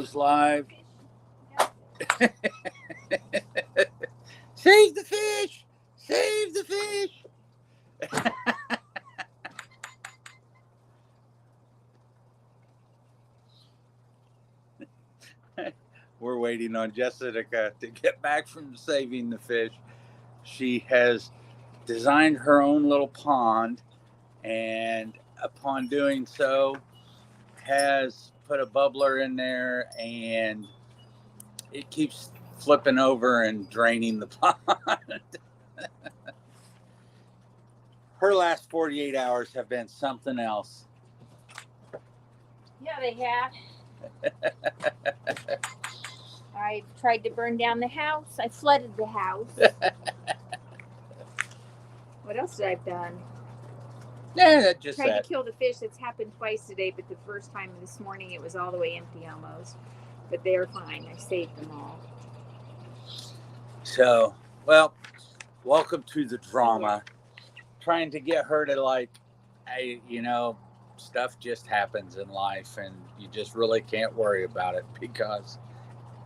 goes live. Save the fish! Save the fish! We're waiting on Jessica to get back from saving the fish. She has designed her own little pond, and upon doing so, has put a bubbler in there, and it keeps flipping over and draining the pond. Her last 48 hours have been something else. Yeah, they have. I tried to burn down the house. I flooded the house. What else did I've done? Yeah, that just tried to kill the fish. It's happened twice today, but the first time this morning it was all the way empty almost. But they're fine. I saved them all. So, well, welcome to the drama. Trying to get her to stuff just happens in life, and you just really can't worry about it because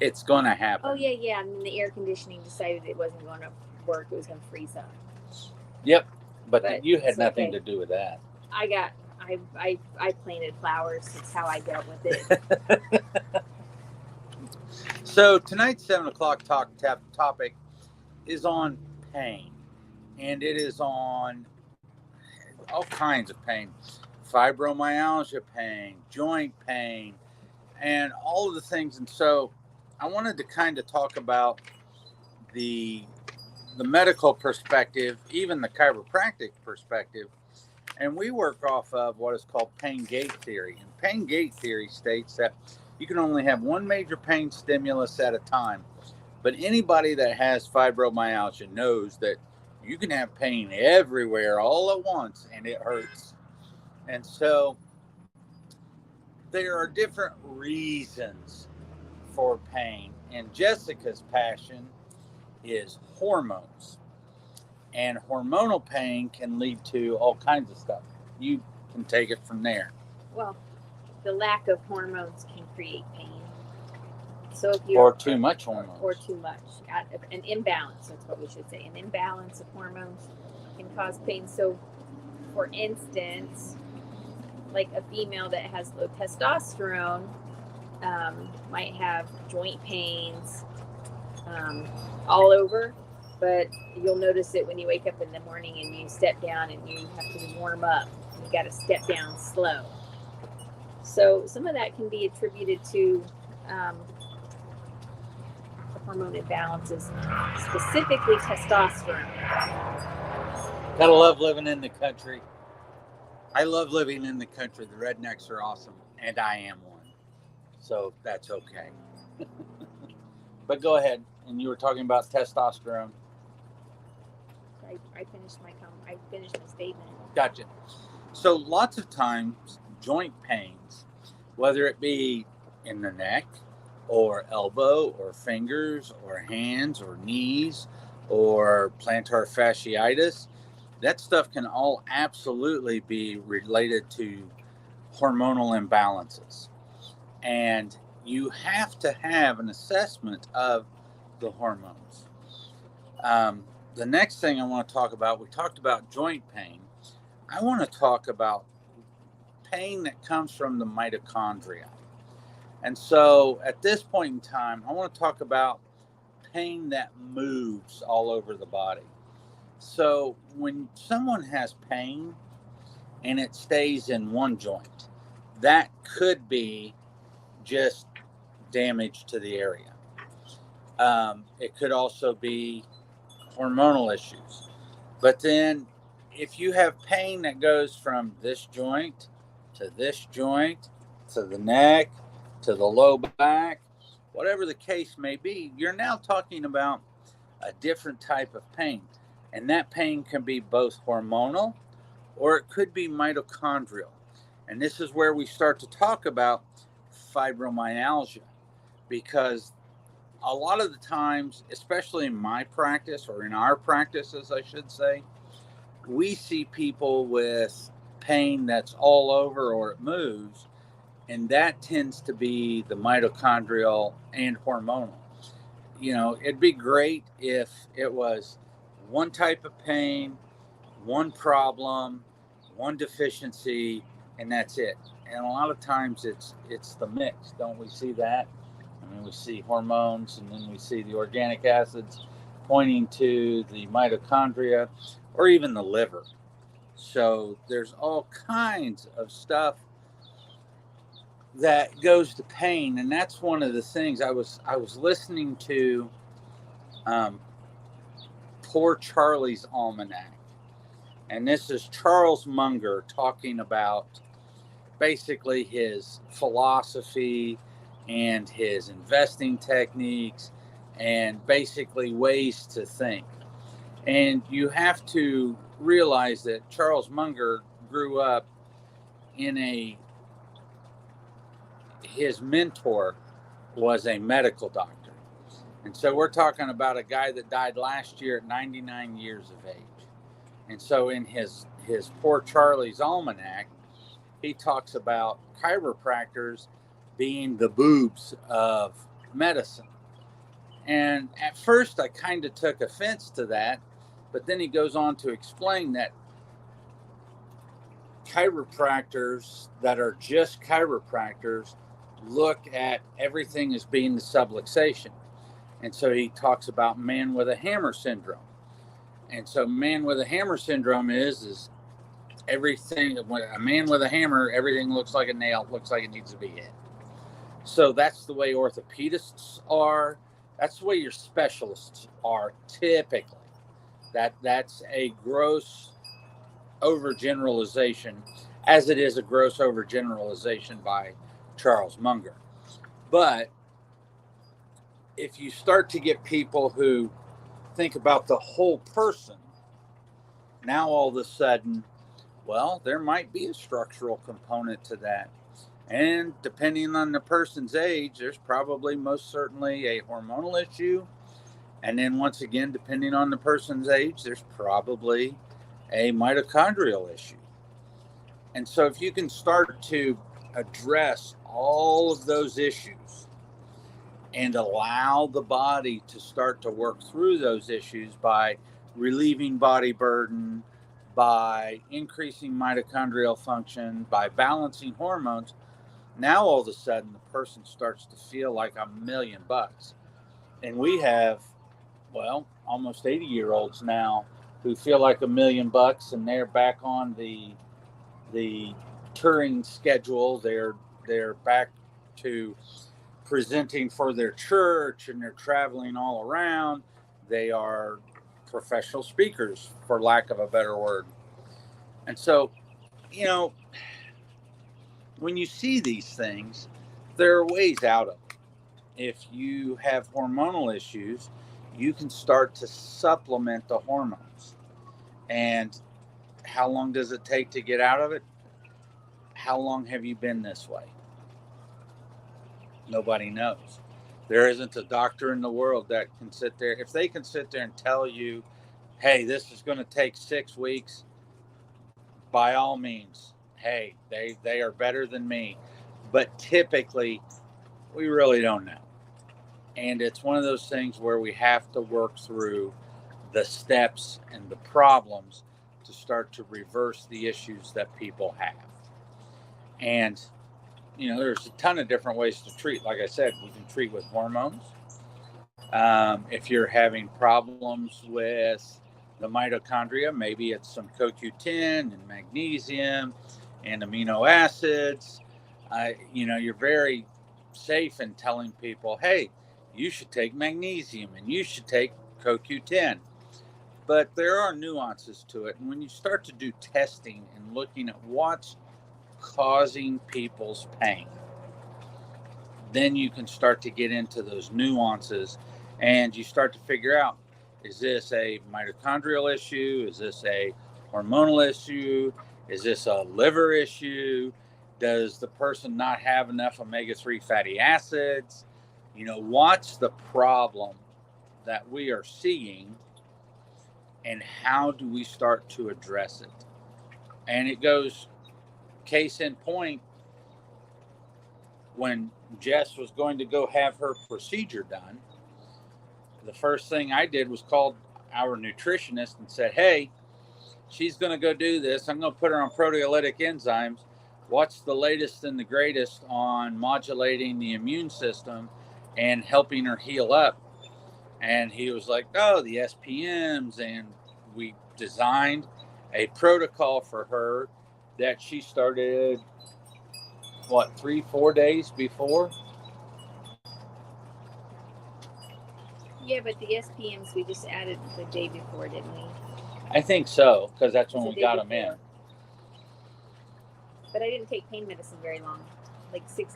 it's going to happen. Oh, yeah. And then the air conditioning decided it wasn't going to work. It was going to freeze up. Yep. But you had nothing to do with that. I planted flowers. That's how I dealt with it. So tonight's 7 o'clock topic is on pain. And it is on all kinds of pain. Fibromyalgia pain, joint pain, and all of the things. And so I wanted to kind of talk about the medical perspective, even the chiropractic perspective, and we work off of what is called pain gate theory. And pain gate theory states that you can only have one major pain stimulus at a time, but anybody that has fibromyalgia knows that you can have pain everywhere all at once and it hurts. And so there are different reasons for pain, and Jessica's passion is hormones, and hormonal pain can lead to all kinds of stuff. You can take it from there. Well, the lack of hormones can create pain. So if or too much hormones. Or too much. An imbalance, that's what we should say. An imbalance of hormones can cause pain. So, for instance, like a female that has low testosterone might have joint pains, all over, but you'll notice it when you wake up in the morning and you step down and you have to warm up. You got to step down slow. So some of that can be attributed to hormone imbalances, specifically testosterone. Gotta love living in the country. I love living in the country. The rednecks are awesome, and I am one. So that's okay. But go ahead. And you were talking about testosterone. I finished my statement. Gotcha. So lots of times, joint pains, whether it be in the neck or elbow or fingers or hands or knees or plantar fasciitis, that stuff can all absolutely be related to hormonal imbalances. And you have to have an assessment of the hormones. The next thing I want to talk about, we talked about joint pain. I want to talk about pain that comes from the mitochondria. And so at this point in time, I want to talk about pain that moves all over the body. So when someone has pain and it stays in one joint, that could be just damage to the area. It could also be hormonal issues. But then if you have pain that goes from this joint to this joint, to the neck, to the low back, whatever the case may be, you're now talking about a different type of pain. And that pain can be both hormonal or it could be mitochondrial. And this is where we start to talk about fibromyalgia, because a lot of the times, especially in my practice, or in our practices, I should say, we see people with pain that's all over or it moves, And that tends to be the mitochondrial and hormonal. It'd be great if it was one type of pain, one problem, one deficiency, and that's it. And a lot of times it's the mix. Don't we see that? I mean, we see hormones, and then we see the organic acids pointing to the mitochondria or even the liver. So there's all kinds of stuff that goes to pain, and that's one of the things I was listening to Poor Charlie's Almanac, and this is Charles Munger talking about basically his philosophy and his investing techniques and basically ways to think. And you have to realize that Charles Munger grew up in his mentor was a medical doctor. And so we're talking about a guy that died last year at 99 years of age. And so in his Poor Charlie's Almanac, he talks about chiropractors being the boobs of medicine. And at first I kind of took offense to that, but then he goes on to explain that chiropractors that are just chiropractors look at everything as being the subluxation. And so he talks about man with a hammer syndrome. And so man with a hammer syndrome is everything, when a man with a hammer, everything looks like a nail, looks like it needs to be hit. So that's the way orthopedists are. That's the way your specialists are typically. That's a gross overgeneralization, as it is a gross overgeneralization by Charles Munger. But if you start to get people who think about the whole person, now all of a sudden, well, there might be a structural component to that. And depending on the person's age, there's probably most certainly a hormonal issue. And then once again, depending on the person's age, there's probably a mitochondrial issue. And so if you can start to address all of those issues and allow the body to start to work through those issues by relieving body burden, by increasing mitochondrial function, by balancing hormones, now all of a sudden the person starts to feel like $1,000,000. And we have, well, almost 80-year-olds now who feel like $1,000,000, and they're back on the touring schedule. They're back to presenting for their church, and they're traveling all around. They are professional speakers, for lack of a better word. And so, you know, when you see these things, there are ways out of it. If you have hormonal issues, you can start to supplement the hormones. And how long does it take to get out of it? How long have you been this way? Nobody knows. There isn't a doctor in the world that can sit there. If they can sit there and tell you, hey, this is going to take 6 weeks, by all means, hey, they are better than me. But typically, we really don't know. And it's one of those things where we have to work through the steps and the problems to start to reverse the issues that people have. And, there's a ton of different ways to treat. Like I said, we can treat with hormones. If you're having problems with the mitochondria, maybe it's some CoQ10 and magnesium and amino acids. You're very safe in telling people, hey, you should take magnesium and you should take CoQ10. But there are nuances to it. And when you start to do testing and looking at what's causing people's pain, then you can start to get into those nuances, and you start to figure out, is this a mitochondrial issue? Is this a hormonal issue? Is this a liver issue? Does the person not have enough omega-3 fatty acids? What's the problem that we are seeing, and how do we start to address it? And it goes, case in point, when Jess was going to go have her procedure done, the first thing I did was called our nutritionist and said, hey, she's going to go do this. I'm going to put her on proteolytic enzymes. What's the latest and the greatest on modulating the immune system and helping her heal up? And he was like, oh, the SPMs. And we designed a protocol for her that she started, 3-4 days before? Yeah, but the SPMs we just added the day before, didn't we? I think so, because that's when we got them in. But I didn't take pain medicine very long, like 6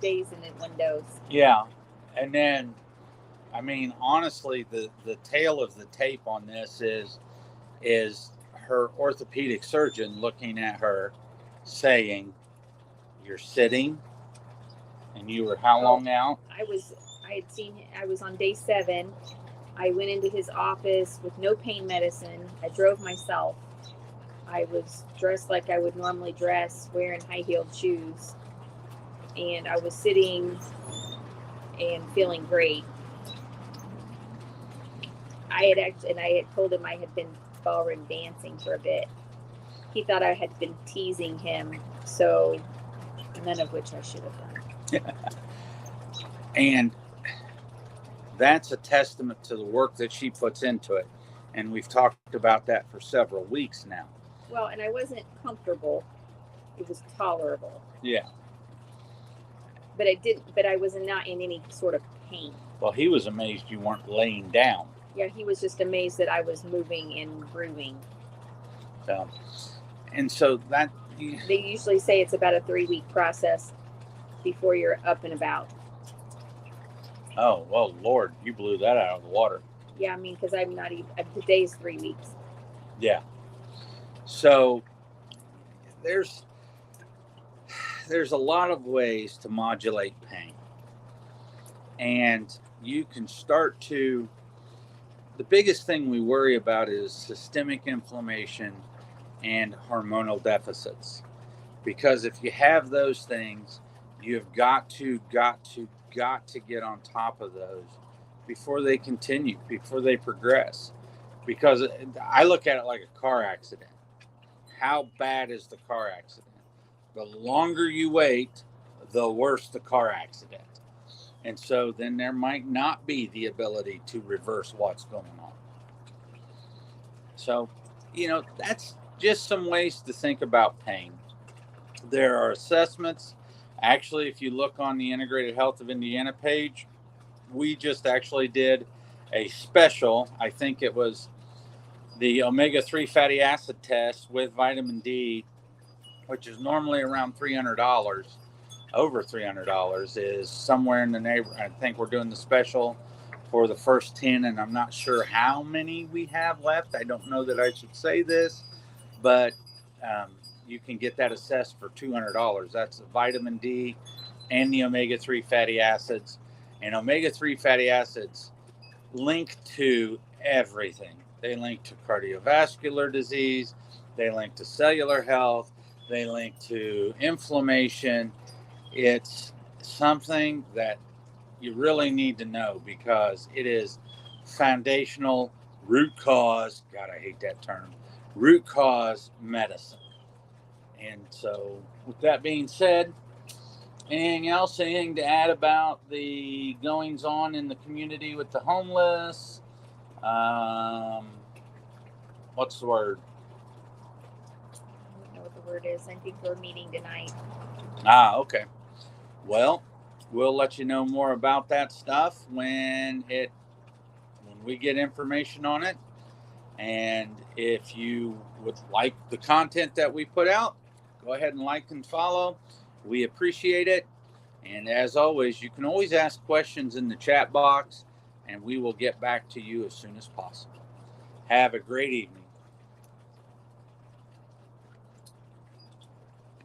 days and then one dose. Yeah. And then, I mean, honestly, the tail of the tape on this is her orthopedic surgeon looking at her saying, you're sitting, and you were how long out? I was on day 7. I went into his office with no pain medicine. I drove myself. I was dressed like I would normally dress, wearing high-heeled shoes. And I was sitting and feeling great. I had told him I had been ballroom dancing for a bit. He thought I had been teasing him, so none of which I should have done. And that's a testament to the work that she puts into it. And we've talked about that for several weeks now. Well, and I wasn't comfortable. It was tolerable. Yeah. But I was not in any sort of pain. Well, he was amazed you weren't laying down. Yeah, he was just amazed that I was moving and grooving. So that... They usually say it's about a 3-week process before you're up and about. Oh, well, Lord, you blew that out of the water. Yeah, I mean, because I'm not even... Today's 3 weeks. Yeah. So there's a lot of ways to modulate pain. And you can start to... The biggest thing we worry about is systemic inflammation and hormonal deficits. Because if you have those things, you've got to get on top of those before they continue, before they progress. Because I look at it like a car accident. How bad is the car accident? The longer you wait, the worse the car accident. And so then there might not be the ability to reverse what's going on. So, that's just some ways to think about pain. There are assessments. Actually, if you look on the Integrated Health of Indiana page, we just actually did a special. I think it was the omega-3 fatty acid test with vitamin D, which is normally around $300. Over $300 is somewhere in the neighborhood. I think we're doing the special for the first 10, and I'm not sure how many we have left. I don't know that I should say this, but you can get that assessed for $200. That's the vitamin D and the omega-3 fatty acids. And omega-3 fatty acids link to everything. They link to cardiovascular disease. They link to cellular health. They link to inflammation. It's something that you really need to know because it is foundational root cause. God, I hate that term. Root cause medicine. And so with that being said, anything to add about the goings on in the community with the homeless? What's the word? I don't know what the word is. I think we're meeting tonight. Okay. Well, we'll let you know more about that stuff when we get information on it. And if you would like the content that we put out, go ahead and like and follow. We appreciate it. And as always, you can always ask questions in the chat box, and we will get back to you as soon as possible. Have a great evening.